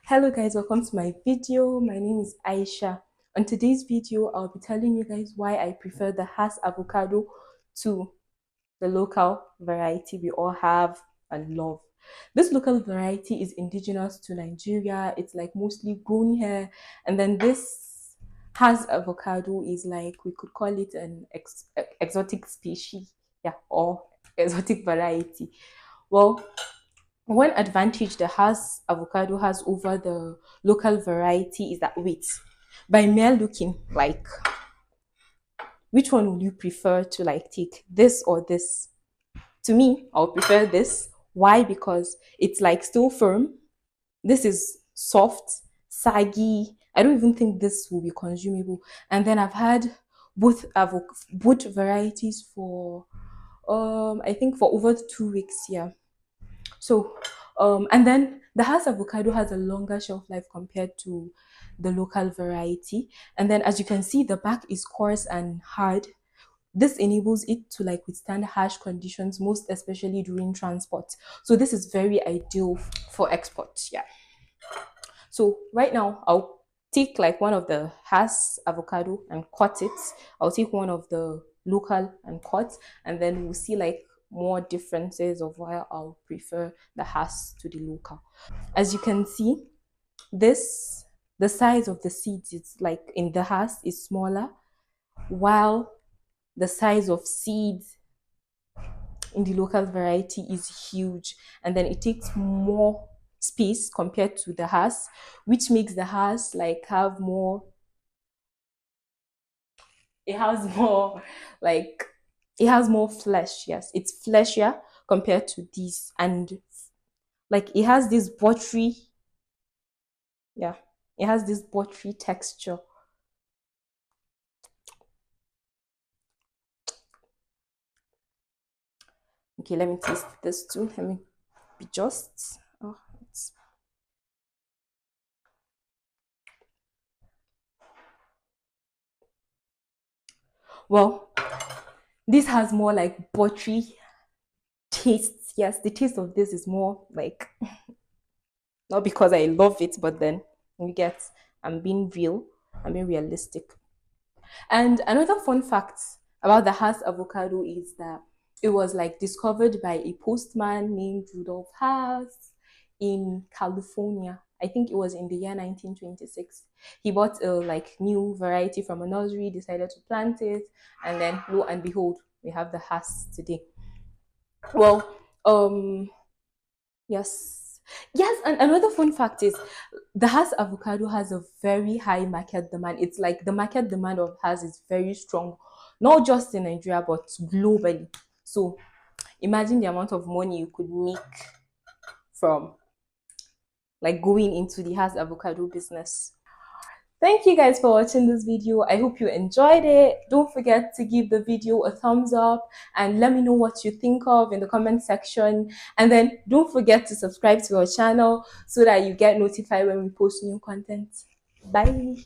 Hello guys, welcome to my video. My name is Aisha. On today's video, I'll be telling you guys why I prefer the Hass avocado to the local variety we all have and love. This local variety is indigenous to Nigeria. It's like mostly grown here. And then this Hass avocado is like, we could call it an exotic species. Yeah, or exotic variety. Well, one advantage the Hass avocado has over the local variety is that wait, by mere looking, like which one would you prefer to like take, this or this? To me, I'll prefer this. Why? Because it's like still firm. This is soft, saggy. I don't even think this will be consumable. And then I've had both varieties for I think for over 2 weeks. Yeah. So, and then the Hass avocado has a longer shelf life compared to the local variety. And then, as you can see, the back is coarse and hard. This enables it to like withstand harsh conditions, most especially during transport. So this is very ideal for export. Yeah. So right now, I'll take like one of the Hass avocado and cut it. I'll take one of the local and cut, and then we'll see like more differences of why I'll prefer the Hass to the local. As you can see, this the size of the seeds is like in the Hass is smaller, while the size of seeds in the local variety is huge, and then it takes more space compared to the Hass, which makes the Hass like have more, it has more like it has more flesh. Yes, it's fleshier compared to these, and like it has this buttery, yeah, it has this buttery texture. Okay, let me taste this too. Let me be just. Oh, it's well. This has more like buttery taste. Yes, the taste of this is more like not because I love it, but then you get I'm being real. I'm being realistic. And another fun fact about the Hass avocado is that it was like discovered by a postman named Rudolph Hass in California. I think it was in the year 1926. He bought a like new variety from a nursery, decided to plant it, and then lo and behold, we have the Hass today. Well, yes. Yes, and another fun fact is the Hass avocado has a very high market demand. It's like the market demand of Hass is very strong, not just in Nigeria, but globally. So imagine the amount of money you could make from like going into the Hass avocado business. Thank you guys for watching this video. I hope you enjoyed it. Don't forget to give the video a thumbs up and let me know what you think of in the comment section. And then don't forget to subscribe to our channel so that you get notified when we post new content. Bye.